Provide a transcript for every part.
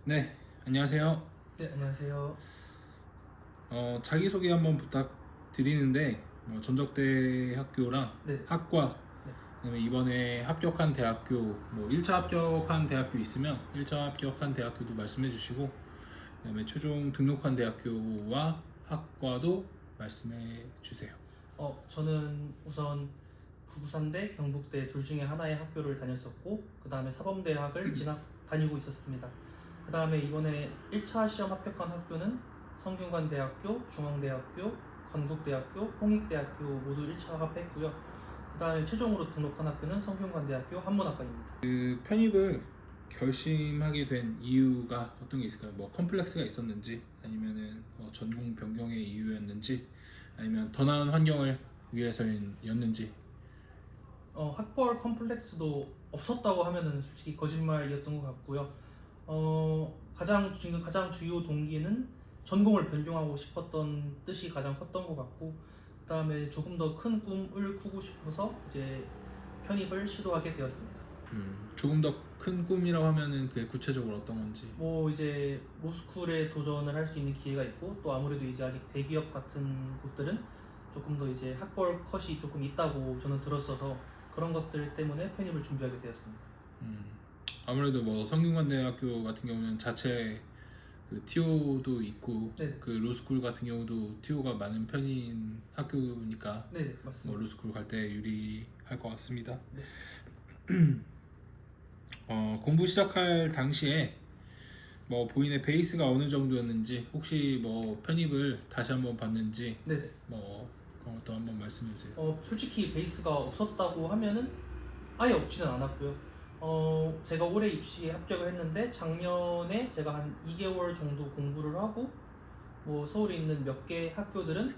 네, 안녕하세요. 네, 안녕하세요. 자기소개 한번 부탁드리는데 전적대 학교랑 네, 학과, 네. 그다음에 이번에 합격한 대학교, 1차 합격한 대학교 있으면 1차 합격한 대학교도 말씀해 주시고, 그다음에 최종 등록한 대학교와 학과도 말씀해 주세요. 저는 우선 부산대, 경북대 둘 중에 하나의 학교를 다녔었고, 그 다음에 사범대학을 다니고 있었습니다. 그 다음에 이번에 1차 시험 합격한 학교는 성균관대학교, 중앙대학교, 건국대학교, 홍익대학교 모두 1차 합했고요. 그 다음에 최종으로 등록한 학교는 성균관대학교 한문학과입니다. 그 편입을 결심하게 된 이유가 어떤 게 있을까요? 뭐 컴플렉스가 있었는지, 아니면은 전공 변경의 이유였는지, 아니면 더 나은 환경을 위해서였는지. 학벌 컴플렉스도 없었다고 하면은 솔직히 거짓말이었던 것 같고요. 지금 가장 주요 동기는 전공을 변경하고 싶었던 뜻이 가장 컸던 것 같고, 그다음에 조금 더 큰 꿈을 꾸고 싶어서 이제 편입을 시도하게 되었습니다. 조금 더 큰 꿈이라고 하면은 그게 구체적으로 어떤 건지. 뭐 이제 로스쿨에 도전을 할 수 있는 기회가 있고, 또 아무래도 이제 아직 대기업 같은 곳들은 조금 더 이제 학벌 컷이 조금 있다고 저는 들었어서 그런 것들 때문에 편입을 준비하게 되었습니다. 음, 아무래도 성균관대학교 같은 경우는 자체 그 TO도 있고, 네, 그 로스쿨 같은 경우도 TO가 많은 편인 학교니까 네, 맞습니다. 로스쿨 갈 때 유리할 것 같습니다. 네. 공부 시작할 당시에 본인의 베이스가 어느 정도였는지, 혹시 편입을 다시 한번 봤는지, 네. 그런 것도 한번 말씀해 주세요. 솔직히 베이스가 없었다고 하면은 아예 없지는 않았고요. 제가 올해 입시에 합격을 했는데 작년에 제가 한 2개월 정도 공부를 하고 뭐 서울에 있는 몇 개 학교들은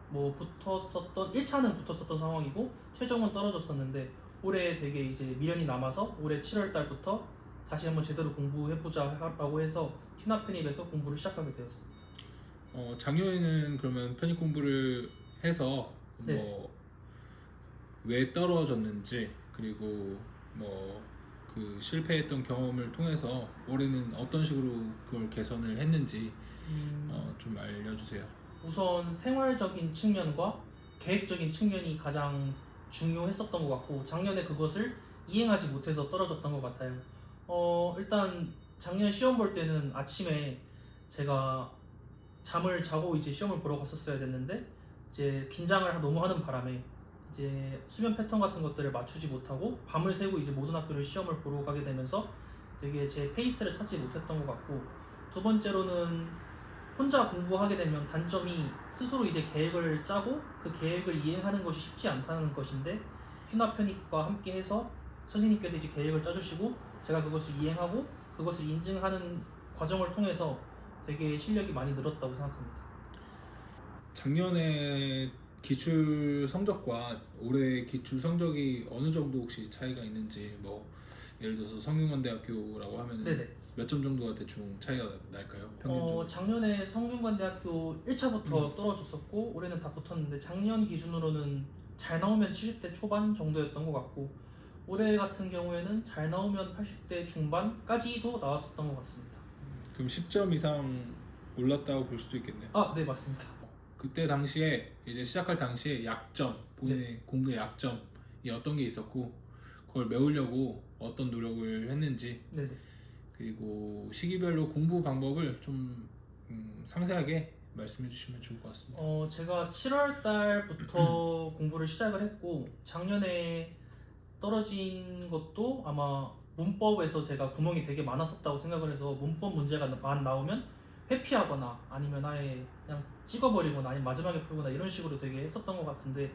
뭐 붙었었던 1차는 붙었었던 상황이고 최종은 떨어졌었는데, 올해 되게 이제 미련이 남아서 올해 7월 달부터 다시 한번 제대로 공부해보자라고 해서 취납 편입에서 공부를 시작하게 되었습니다. 작년에는 그러면 편입 공부를 해서 네. 왜 떨어졌는지, 그리고 그 실패했던 경험을 통해서 올해는 어떤 식으로 그걸 개선을 했는지 좀 알려주세요. 우선 생활적인 측면과 계획적인 측면이 가장 중요했었던 것 같고, 작년에 그것을 이행하지 못해서 떨어졌던 것 같아요. 일단 작년 시험 볼 때는 아침에 제가 잠을 자고 이제 시험을 보러 갔었어야 됐는데, 이제 긴장을 너무 하는 바람에 이제 수면 패턴 같은 것들을 맞추지 못하고 밤을 새고 이제 모든 학교를 시험을 보러 가게 되면서 되게 제 페이스를 찾지 못했던 것 같고, 두 번째로는 혼자 공부하게 되면 단점이 스스로 이제 계획을 짜고 그 계획을 이행하는 것이 쉽지 않다는 것인데, 휴나 편입과 함께 해서 선생님께서 이제 계획을 짜주시고 제가 그것을 이행하고 그것을 인증하는 과정을 통해서 되게 실력이 많이 늘었다고 생각합니다. 작년에 기출 성적과 올해 기출 성적이 어느 정도 혹시 차이가 있는지, 예를 들어서 성균관대학교라고 하면은 네네. 몇 점 정도가 대충 차이가 날까요? 평균적으로? 작년에 성균관대학교 1차부터 떨어졌었고 올해는 다 붙었는데, 작년 기준으로는 잘 나오면 70대 초반 정도였던 것 같고, 올해 같은 경우에는 잘 나오면 80대 중반까지도 나왔었던 것 같습니다. 그럼 10점 이상 올랐다고 볼 수도 있겠네요. 네, 맞습니다. 그때 당시에 이제 시작할 당시에 약점, 본인의 네. 공부의 약점이 어떤 게 있었고, 그걸 메우려고 어떤 노력을 했는지, 네네. 그리고 시기별로 공부 방법을 좀 상세하게 말씀해 주시면 좋을 것 같습니다. 제가 7월 달부터 공부를 시작을 했고, 작년에 떨어진 것도 아마 문법에서 제가 구멍이 되게 많았었다고 생각을 해서 문법 문제가만 나오면 회피하거나 아니면 아예 그냥 찍어버리거나 아니면 마지막에 풀거나 이런 식으로 되게 했었던 것 같은데,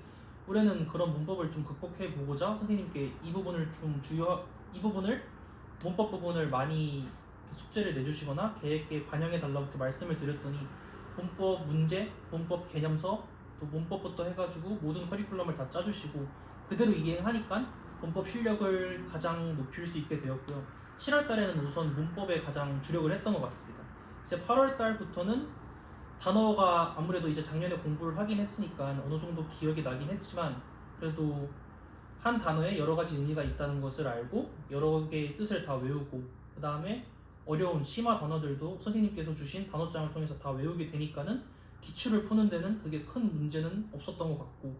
올해는 그런 문법을 좀 극복해 보고자 선생님께 이 부분을 문법 부분을 많이 숙제를 내주시거나 계획에 반영해 달라고 이렇게 말씀을 드렸더니, 문법 문제, 문법 개념서, 또 문법부터 해가지고 모든 커리큘럼을 다 짜주시고 그대로 이행하니까 문법 실력을 가장 높일 수 있게 되었고요. 7월 달에는 우선 문법에 가장 주력을 했던 것 같습니다. 이제 8월 달부터는 단어가 아무래도 이제 작년에 공부를 하긴 했으니까 어느 정도 기억이 나긴 했지만, 그래도 한 단어에 여러 가지 의미가 있다는 것을 알고 여러 개의 뜻을 다 외우고, 그 다음에 어려운 심화 단어들도 선생님께서 주신 단어장을 통해서 다 외우게 되니까는 기출을 푸는 데는 그게 큰 문제는 없었던 것 같고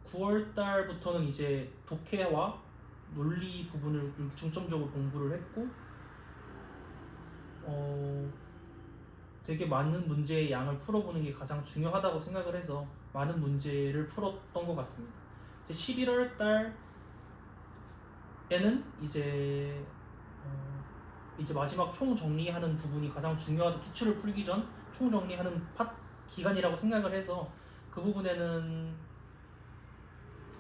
9월 달부터는 이제 독해와 논리 부분을 중점적으로 공부를 했고 되게 많은 문제의 양을 풀어보는 게 가장 중요하다고 생각을 해서 많은 문제를 풀었던 것 같습니다. 이제 11월 달에는 이제 마지막 총 정리하는 부분이 가장 중요하다. 기출을 풀기 전 총 정리하는 기간이라고 생각을 해서 그 부분에는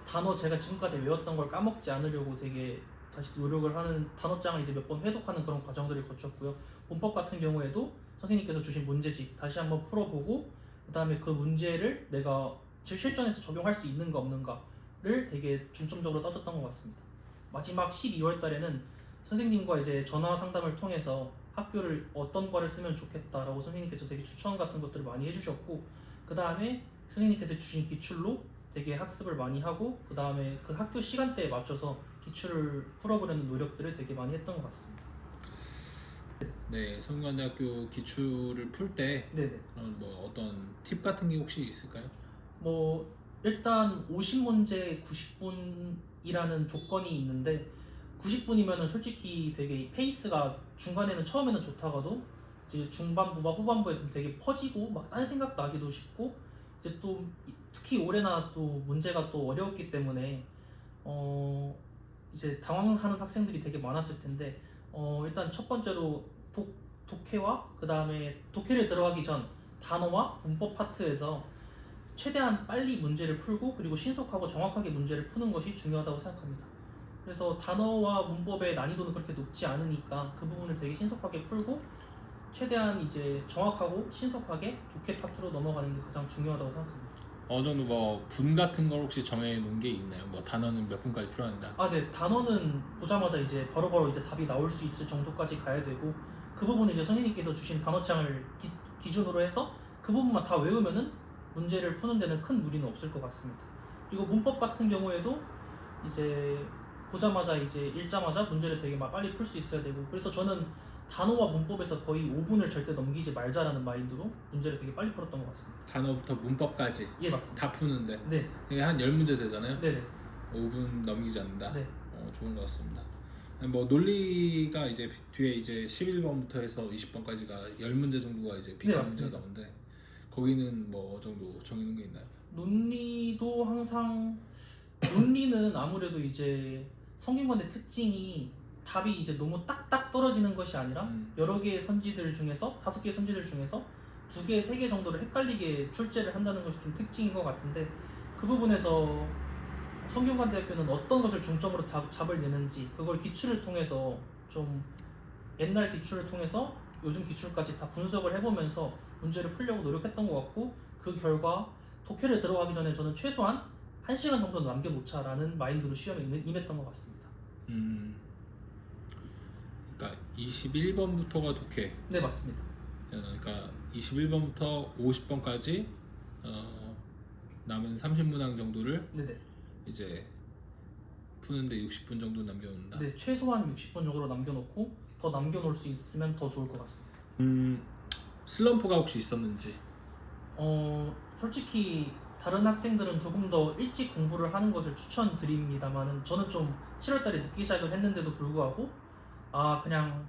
단어 제가 지금까지 외웠던 걸 까먹지 않으려고 되게 다시 노력을 하는 단어장을 이제 몇 번 회독하는 그런 과정들을 거쳤고요. 문법 같은 경우에도 선생님께서 주신 문제집 다시 한번 풀어보고 그 다음에 그 문제를 내가 실전에서 적용할 수 있는가 없는가를 되게 중점적으로 따졌던 것 같습니다. 마지막 12월 달에는 선생님과 이제 전화 상담을 통해서 학교를 어떤 과를 쓰면 좋겠다라고 선생님께서 되게 추천 같은 것들을 많이 해주셨고 그 다음에 선생님께서 주신 기출로 되게 학습을 많이 하고 그 다음에 그 학교 시간대에 맞춰서 기출을 풀어보려는 노력들을 되게 많이 했던 것 같습니다. 네, 성균관대학교 기출을 풀 때 네네. 뭐 어떤 팁 같은 게 혹시 있을까요? 뭐 일단 50문제 90분이라는 조건이 있는데 90분이면은 솔직히 되게 페이스가 중간에는 처음에는 좋다가도 이제 중반부와 후반부에 좀 되게 퍼지고 막 딴 생각 나기도 쉽고 이제 또 특히 올해나 또 문제가 또 어려웠기 때문에 이제 당황하는 학생들이 되게 많았을 텐데 일단 첫 번째로 독해와 그 다음에 독해를 들어가기 전 단어와 문법 파트에서 최대한 빨리 문제를 풀고 그리고 신속하고 정확하게 문제를 푸는 것이 중요하다고 생각합니다. 그래서 단어와 문법의 난이도는 그렇게 높지 않으니까 그 부분을 되게 신속하게 풀고 최대한 이제 정확하고 신속하게 독해 파트로 넘어가는 게 가장 중요하다고 생각합니다. 어느 정도 뭐 분 같은 걸 혹시 정해 놓은 게 있나요? 뭐 단어는 몇 분까지 풀어야 한다. 네. 단어는 보자마자 이제 바로바로 이제 답이 나올 수 있을 정도까지 가야 되고 그 부분은 이제 선생님께서 주신 단어장을 기준으로 해서 그 부분만 다 외우면은 문제를 푸는 데는 큰 무리는 없을 것 같습니다. 그리고 문법 같은 경우에도 이제 보자마자 이제 읽자마자 문제를 되게 막 빨리 풀 수 있어야 되고 그래서 저는 단어와 문법에서 거의 5분을 절대 넘기지 말자라는 마인드로 문제를 되게 빨리 풀었던 것 같습니다. 단어부터 문법까지 예, 맞습니다. 다 푸는데 네, 이게 한 10문제 되잖아요. 네네, 5분 넘기지 않는다. 네. 좋은 것 같습니다. 뭐 논리가 이제 뒤에 이제 11번부터 해서 20번까지가 10문제 정도가 이제 비슷한 문제가 맞습니다. 나오는데 거기는 뭐 정도 정해놓은 게 있나요? 논리도 항상 논리는 아무래도 이제 성균관대 특징이 답이 이제 너무 딱딱 떨어지는 것이 아니라 여러 개의 선지들 중에서 5개의 선지들 중에서 2개, 3개 정도를 헷갈리게 출제를 한다는 것이 좀 특징인 것 같은데 그 부분에서 성균관대학교는 어떤 것을 중점으로 답을 내는지 그걸 기출을 통해서 좀 옛날 기출을 통해서 요즘 기출까지 다 분석을 해보면서 문제를 풀려고 노력했던 것 같고 그 결과 독해를 들어가기 전에 저는 최소한 1시간 정도는 남겨놓자라는 마인드로 시험에 임했던 것 같습니다. 그러니까 21번부터가 독해. 네, 맞습니다. 그러니까 21번부터 50번까지 남은 30문항 정도를 네네. 이제 푸는데 60분 정도 남겨놓는다. 네, 최소한 60분 정도로 남겨놓고 더 남겨놓을 수 있으면 더 좋을 것 같습니다. 슬럼프가 혹시 있었는지. 솔직히 다른 학생들은 조금 더 일찍 공부를 하는 것을 추천드립니다만은 저는 좀 7월달에 늦게 시작을 했는데도 불구하고 그냥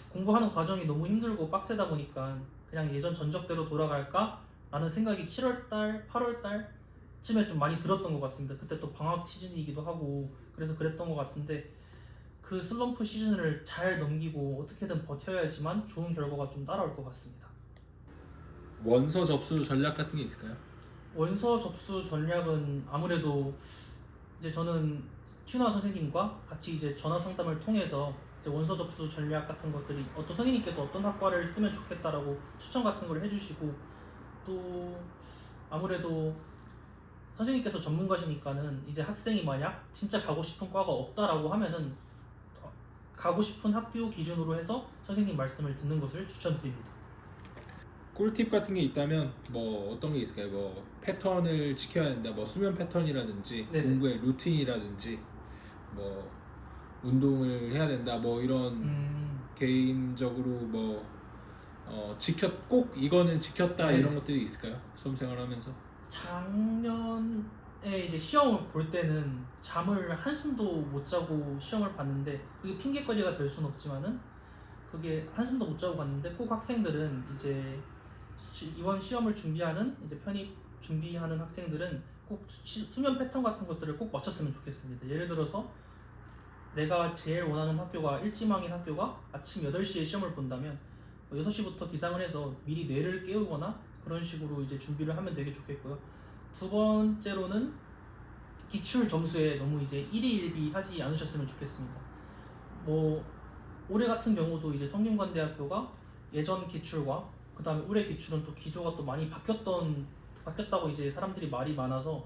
공부하는 과정이 너무 힘들고 빡세다 보니까 그냥 예전 전적대로 돌아갈까? 라는 생각이 7월달, 8월달쯤에 좀 많이 들었던 것 같습니다. 그때 또 방학 시즌이기도 하고 그래서 그랬던 것 같은데 그 슬럼프 시즌을 잘 넘기고 어떻게든 버텨야지만 좋은 결과가 좀 따라올 것 같습니다. 원서 접수 전략 같은 게 있을까요? 원서 접수 전략은 아무래도 이제 저는 튜나 선생님과 같이 이제 전화 상담을 통해서 이제 원서 접수 전략 같은 것들이 어떤 선생님께서 어떤 학과를 쓰면 좋겠다라고 추천 같은 걸 해주시고 또 아무래도 선생님께서 전문가시니까는 이제 학생이 만약 진짜 가고 싶은 과가 없다라고 하면은 가고 싶은 학교 기준으로 해서 선생님 말씀을 듣는 것을 추천드립니다. 꿀팁 같은 게 있다면 뭐 어떤 게 있을까요? 뭐 패턴을 지켜야 된다. 뭐 수면 패턴이라든지 네네. 공부의 루틴이라든지 뭐 운동을 해야 된다. 뭐 이런 개인적으로 뭐 꼭 이거는 지켰다 네. 이런 것들이 있을까요? 수험생활하면서? 작년에 이제 시험을 볼 때는 잠을 한숨도 못 자고 시험을 봤는데 그게 핑계거리가 될 수는 없지만은 그게 한숨도 못 자고 봤는데 꼭 학생들은 이제 이번 시험을 준비하는 이제 편입 준비하는 학생들은 꼭 수면 패턴 같은 것들을 꼭 맞췄으면 좋겠습니다. 예를 들어서 내가 제일 원하는 학교가 일지망인 학교가 아침 8시에 시험을 본다면 6시부터 기상을 해서 미리 뇌를 깨우거나 그런 식으로 이제 준비를 하면 되게 좋겠고요. 두 번째로는 기출 점수에 너무 이제 일희일비 하지 않으셨으면 좋겠습니다. 뭐 올해 같은 경우도 이제 성균관대학교가 예전 기출과 그 다음에 올해 기출은 또 기조가 또 많이 바뀌었다고 이제 사람들이 말이 많아서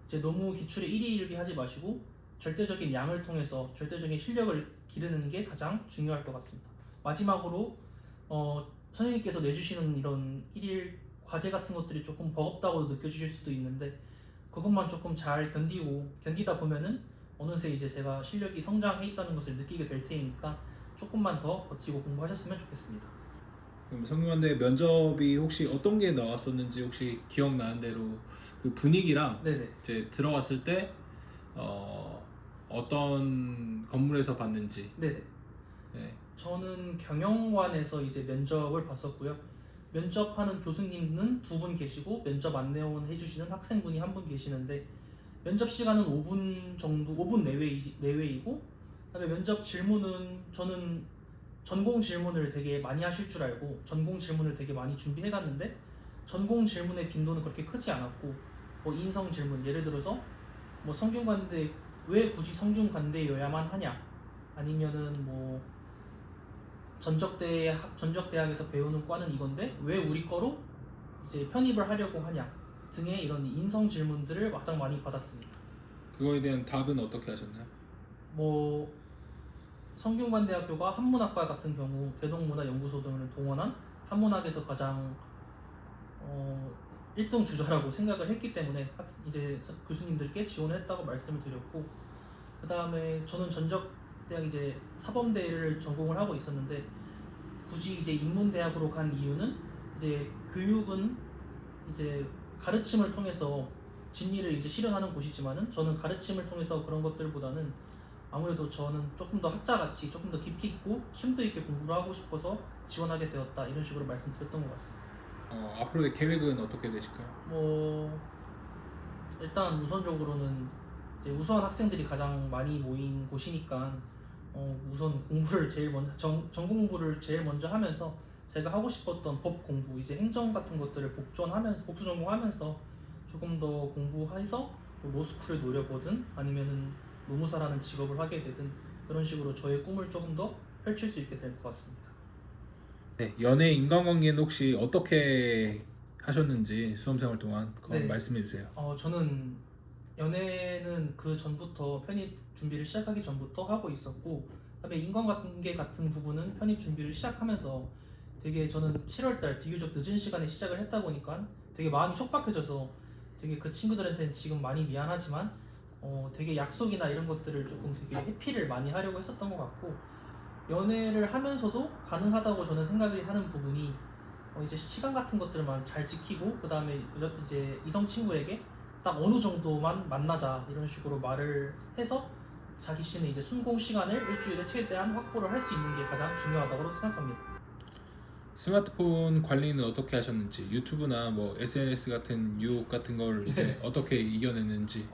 이제 너무 기출에 일희일비 하지 마시고 절대적인 양을 통해서 절대적인 실력을 기르는 게 가장 중요할 것 같습니다. 마지막으로 선생님께서 내주시는 이런 일일 과제 같은 것들이 조금 버겁다고 느껴지실 수도 있는데 그것만 조금 잘 견디다 보면은 어느새 이제 제가 실력이 성장해 있다는 것을 느끼게 될 테니까 조금만 더 버티고 공부하셨으면 좋겠습니다. 그럼 성균관대 면접이 혹시 어떤 게 나왔었는지 혹시 기억나는 대로 그 분위기랑 네네. 이제 들어갔을 때 어떤 건물에서 봤는지. 네네. 네. 저는 경영관에서 이제 면접을 봤었고요. 면접하는 교수님은 2분 계시고 면접 안내원 해주시는 학생분이 1분 계시는데 면접 시간은 5분 정도, 5분 내외이고 그다음에 면접 질문은 저는 전공 질문을 되게 많이 하실 줄 알고 전공 질문을 되게 많이 준비해 갔는데 전공 질문의 빈도는 그렇게 크지 않았고 뭐 인성 질문 예를 들어서 뭐 성균관대 왜 굳이 성균관대여야만 하냐 아니면은 뭐 전적대학에서 배우는 과는 이건데 왜 우리 거로 이제 편입을 하려고 하냐 등의 이런 인성 질문들을 가장 많이 받았습니다. 그거에 대한 답은 어떻게 하셨나요? 뭐 성균관대학교가 한문학과 같은 경우 대동문화연구소 등을 동원한 한문학에서 가장 1등 주자라고 생각을 했기 때문에 이제 교수님들께 지원을 했다고 말씀을 드렸고 그 다음에 저는 전적대학 이제 사범대를 전공을 하고 있었는데 굳이 이제 인문대학으로 간 이유는 이제 교육은 이제 가르침을 통해서 진리를 이제 실현하는 곳이지만은 저는 가르침을 통해서 그런 것들보다는 아무래도 저는 조금 더 학자같이 조금 더 깊이 있고 심도 있게 공부를 하고 싶어서 지원하게 되었다 이런 식으로 말씀드렸던 것 같습니다. 앞으로의 계획은 어떻게 되실까요? 뭐 일단 우선적으로는 이제 우수한 학생들이 가장 많이 모인 곳이니까 우선 공부를 제일 먼저 전공 공부를 제일 먼저 하면서 제가 하고 싶었던 법 공부 이제 행정 같은 것들을 복수 전공하면서 조금 더 공부해서 뭐 로스쿨을 노려보든 아니면은 노무사라는 직업을 하게 되든 그런 식으로 저의 꿈을 조금 더 펼칠 수 있게 될 것 같습니다. 네, 연애 인간관계는 혹시 어떻게 하셨는지 수험생활 동안 그거 네. 말씀해 주세요. 저는 연애는 그 전부터 편입 준비를 시작하기 전부터 하고 있었고 그다음에 인간관계 같은 부분은 편입 준비를 시작하면서 되게 저는 7월달 비교적 늦은 시간에 시작을 했다 보니까 되게 마음이 촉박해져서 되게 그 친구들한테는 지금 많이 미안하지만 되게 약속이나 이런 것들을 조금 되게 회피를 많이 하려고 했었던 것 같고 연애를 하면서도 가능하다고 저는 생각을 하는 부분이 이제 시간 같은 것들만 잘 지키고 그 다음에 이제 이성 친구에게 딱 어느 정도만 만나자 이런 식으로 말을 해서 자기 씨는 이제 순공 시간을 일주일에 최대한 확보를 할 수 있는 게 가장 중요하다고 생각합니다. 스마트폰 관리는 어떻게 하셨는지, 유튜브나 뭐 SNS 같은 유혹 같은 걸 이제 네. 어떻게 이겨냈는지.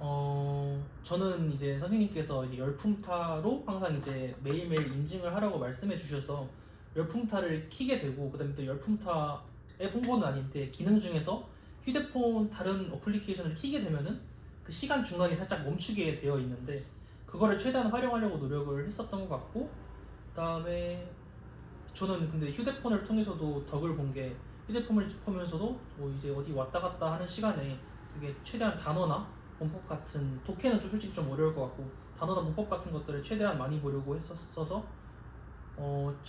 저는 이제 선생님께서 이제 열풍타로 항상 이제 매일매일 인증을 하라고 말씀해 주셔서 열풍타를 켜게 되고 그다음에 또 열풍타의 홍보는 아닌데 기능 중에서 휴대폰 다른 어플리케이션을 켜게 되면은 그 시간 중간이 살짝 멈추게 되어 있는데 그거를 최대한 활용하려고 노력을 했었던 것 같고 그다음에 저는 근데 휴대폰을 통해서도 덕을 본 게 휴대폰을 보면서도 뭐 이제 어디 왔다 갔다 하는 시간에 되게 최대한 단어나 문법 같은 독해는 좀 솔직히 좀 어려울 것 같고 단어나 문법 같은 것들을 최대한 많이 보려고 했었어서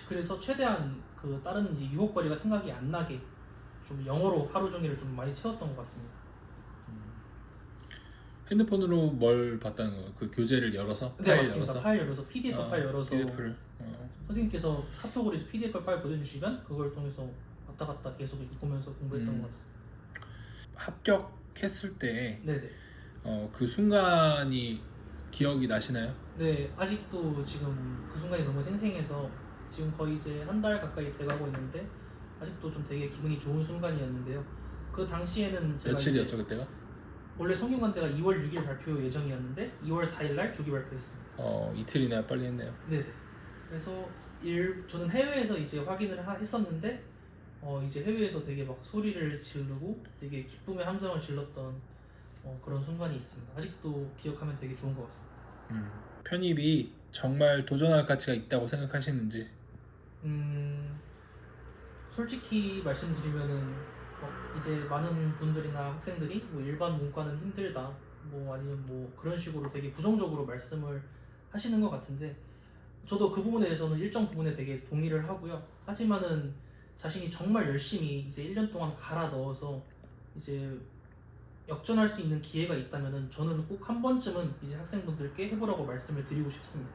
그래서 최대한 그 다른 이제 유혹거리가 생각이 안 나게 좀 영어로 하루 종일을 좀 많이 채웠던 것 같습니다. 핸드폰으로 뭘 봤다는 거예요? 그 교재를 열어서? 네 파일 맞습니다. 열어서? 파일 열어서 PDF 파일 열어서 PDF를. 선생님께서 카톡으로 이제 PDF 파일 보내주시면 그걸 통해서 왔다 갔다 계속 이렇게 보면서 공부했던 것 같습니다. 합격했을 때 네네. 그 순간이 기억이 나시나요? 네, 아직도 지금 그 순간이 너무 생생해서 지금 거의 이제 한 달 가까이 돼가고 있는데 아직도 좀 되게 기분이 좋은 순간이었는데요. 그 당시에는 제가 며칠이었죠 그때가? 원래 성균관대가 2월 6일 발표 예정이었는데 2월 4일 날 조기 발표했습니다. 이틀이나 빨리 했네요. 네네. 그래서 저는 해외에서 이제 확인을 했었는데 이제 해외에서 되게 막 소리를 지르고 되게 기쁨의 함성을 질렀던 그런 순간이 있습니다. 아직도 기억하면 되게 좋은 것 같습니다. 편입이 정말 도전할 가치가 있다고 생각하시는지? 솔직히 말씀드리면은 이제 많은 분들이나 학생들이 뭐 일반 문과는 힘들다 뭐 아니면 뭐 그런 식으로 되게 부정적으로 말씀을 하시는 것 같은데 저도 그 부분에 대해서는 일정 부분에 되게 동의를 하고요. 하지만은 자신이 정말 열심히 이제 1년 동안 갈아 넣어서 이제 역전할 수 있는 기회가 있다면은 저는 꼭 한 번쯤은 이제 학생분들께 해보라고 말씀을 드리고 싶습니다.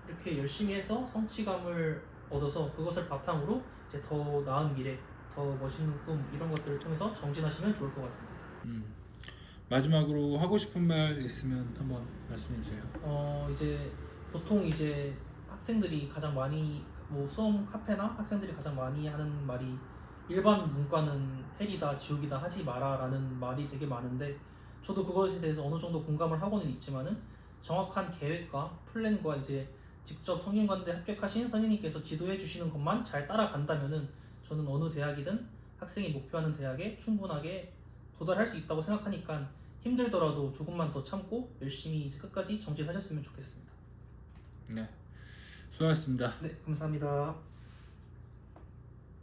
이렇게 열심히 해서 성취감을 얻어서 그것을 바탕으로 이제 더 나은 미래, 더 멋있는 꿈 이런 것들을 통해서 정진하시면 좋을 것 같습니다. 마지막으로 하고 싶은 말 있으면 한번 말씀해 주세요. 이제 보통 이제 학생들이 가장 많이 뭐 수험 카페나 학생들이 가장 많이 하는 말이 일반 문과는 헬이다 지옥이다 하지 마라라는 말이 되게 많은데 저도 그것에 대해서 어느 정도 공감을 하고는 있지만은 정확한 계획과 플랜과 이제 직접 성균관대 합격하신 선생님께서 지도해 주시는 것만 잘 따라간다면은 저는 어느 대학이든 학생이 목표하는 대학에 충분하게 도달할 수 있다고 생각하니까 힘들더라도 조금만 더 참고 열심히 이제 끝까지 정진하셨으면 좋겠습니다. 네, 수고하셨습니다. 네, 감사합니다.